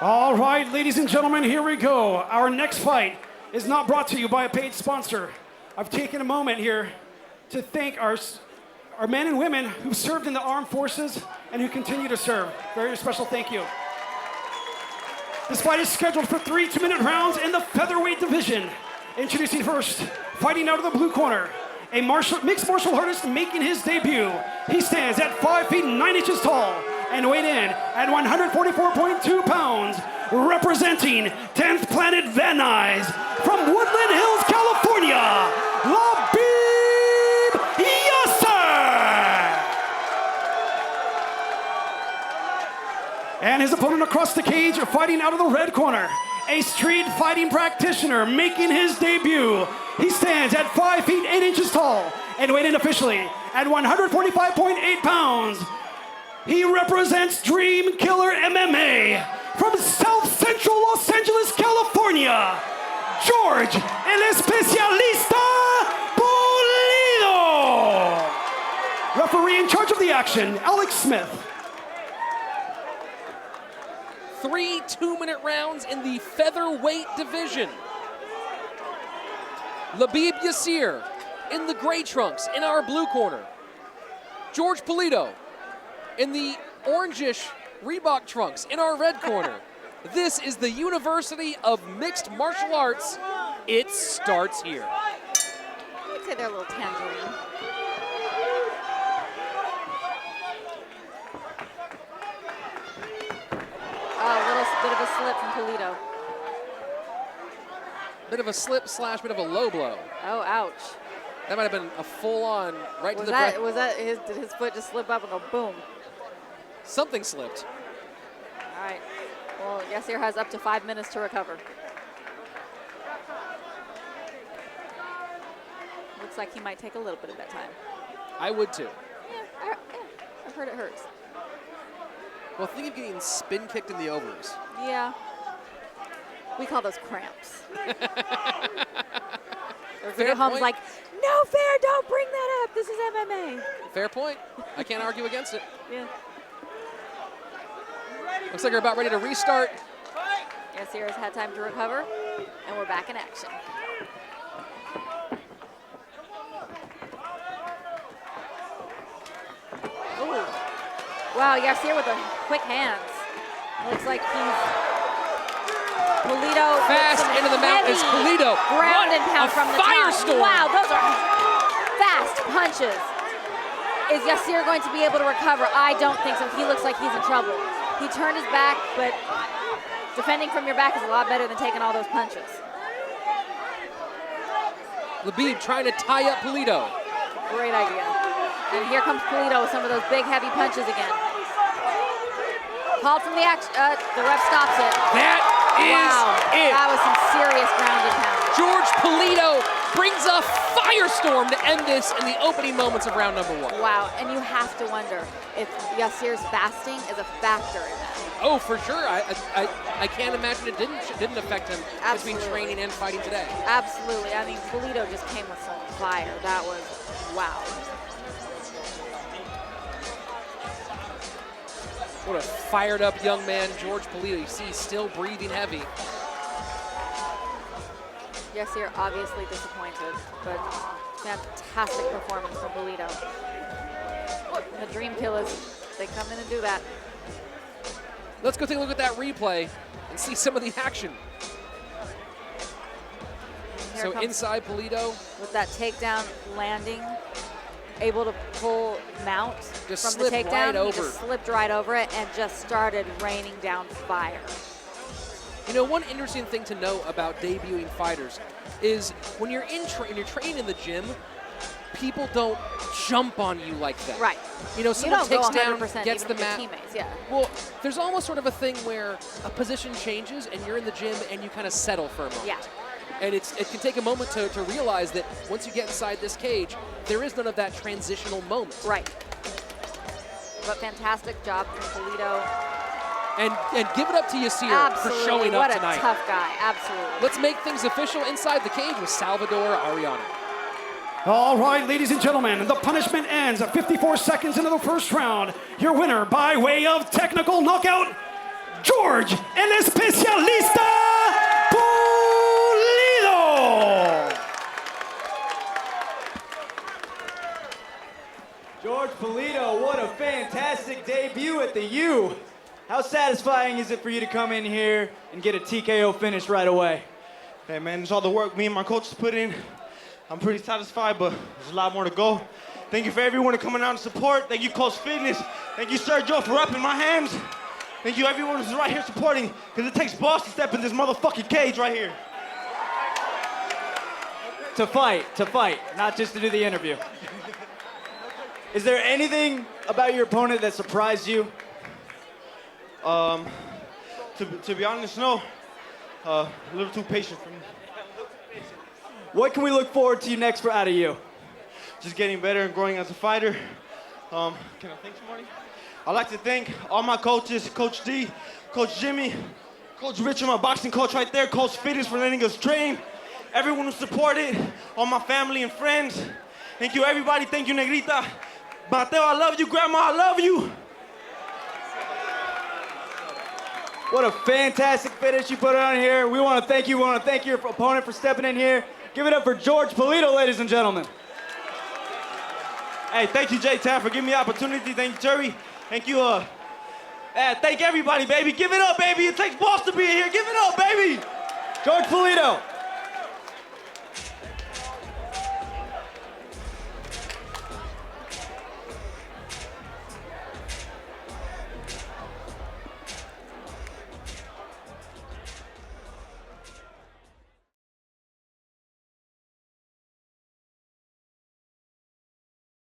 All right, ladies and gentlemen, here we go. Our next fight is not brought to you by a paid sponsor. I've taken a moment here to thank our men and women who served in the armed forces and who continue to serve. Very special thank you. This fight is scheduled for 3 2-minute rounds in the featherweight division. Introducing first, fighting out of the blue corner, a mixed martial artist making his debut. He stands at 5 feet 9 inches tall and weighed in at 144.2 pounds, representing 10th Planet Van Nuys from Woodland Hills, California, Labib Yasir! And his opponent across the cage, fighting out of the red corner, a street fighting practitioner making his debut. He stands at 5 feet 8 inches tall and weighed in officially at 145.8 pounds. He represents Dream Killer MMA from South Central Los Angeles, California, George El Especialista Pulido. Referee in charge of the action, Alex Smith. 3 2-minute rounds in the featherweight division. Labib Yasir in the gray trunks in our blue corner. George Pulido in the orangish Reebok trunks in our red corner. This is the University of Mixed Martial Arts. It starts here. I'd say they're a little tangerine. Oh, a little bit of a slip from Pulido. Bit of a slip slash bit of a low blow. Oh, ouch. That might have been a full-on right to the breast. Did his foot just slip up and go boom? Something slipped. All right. Well, Yasir has up to 5 minutes to recover. Looks like he might take a little bit of that time. I would too. Yeah, I've heard it hurts. Well, think of getting spin kicked in the ovaries. Yeah. We call those cramps. Fair Holmes point. like, no fair, don't bring that up. This is MMA. Fair point. I can't argue against it. Yeah. Looks like we're about ready to restart. Yasir has had time to recover, and we're back in action. Ooh. Wow, Yasir with the quick hands. Looks like he's Pulido. Fast into the mount is Pulido. Ground and pound from the firestorm. top. Wow, those are fast punches. Is Yasir going to be able to recover? I don't think so. He looks like he's in trouble. He turned his back, but defending from your back is a lot better than taking all those punches. Labib trying to tie up Pulido. Great idea. And here comes Pulido with some of those big, heavy punches again. Called from the action. The ref stops it. That is it. That was some serious ground and pound. George Pulido brings a firestorm to end this in the opening moments of round number 1. Wow, and you have to wonder if Yasir's fasting is a factor in that. Oh, for sure. I can't imagine it didn't affect him between training and fighting today. Absolutely. I mean, Pulido just came with some fire. That was wow. What a fired up young man, George Pulido. You see, he's still breathing heavy. Yasir obviously disappointed, but fantastic performance from Pulido. The Dream Killers, they come in and do that. Let's go take a look at that replay and see some of the action. So inside Pulido. With that takedown landing, able to pull mount just from the takedown. Right over. He just slipped right over it and just started raining down fire. You know, one interesting thing to know about debuting fighters is when you're you're training in the gym, people don't jump on you like that. Right. You know, someone takes down, gets the mat. Teammates, yeah. Well, there's almost sort of a thing where a position changes and you're in the gym and you kind of settle for a moment. Yeah. And it can take a moment to realize that once you get inside this cage, there is none of that transitional moment. Right. But fantastic job from Pulido. And give it up to Yasir for showing up tonight. What a tough guy, absolutely. Let's make things official inside the cage with Salvador Ariano. All right, ladies and gentlemen, the punishment ends at 54 seconds into the first round. Your winner by way of technical knockout, George, el especialista Pulido. George Pulido, what a fantastic debut at the U. How satisfying is it for you to come in here and get a TKO finish right away? Hey man, it's all the work me and my coaches put in. I'm pretty satisfied, but there's a lot more to go. Thank you for everyone coming out and support. Thank you, Coach Fitness. Thank you, Sergio, for upping my hands. Thank you, everyone who's right here supporting, because it takes balls to step in this motherfucking cage right here. To fight, not just to do the interview. Is there anything about your opponent that surprised you? To be honest, no. A little too patient for me. What can we look forward to next out of you? Just getting better and growing as a fighter. Can I thank somebody? I'd like to thank all my coaches, Coach D, Coach Jimmy, Coach Richard, my boxing coach right there, Coach Fitness for letting us train, everyone who supported, all my family and friends. Thank you, everybody. Thank you, Negrita. Mateo, I love you. Grandma, I love you. What a fantastic finish you put on here. We want to thank you. We want to thank your opponent for stepping in here. Give it up for George Pulido, ladies and gentlemen. Hey, thank you, J-Tan, for giving me the opportunity. Thank you, Turi. Thank you, thank everybody, baby. Give it up, baby. It takes balls to be here. Give it up, baby. George Pulido.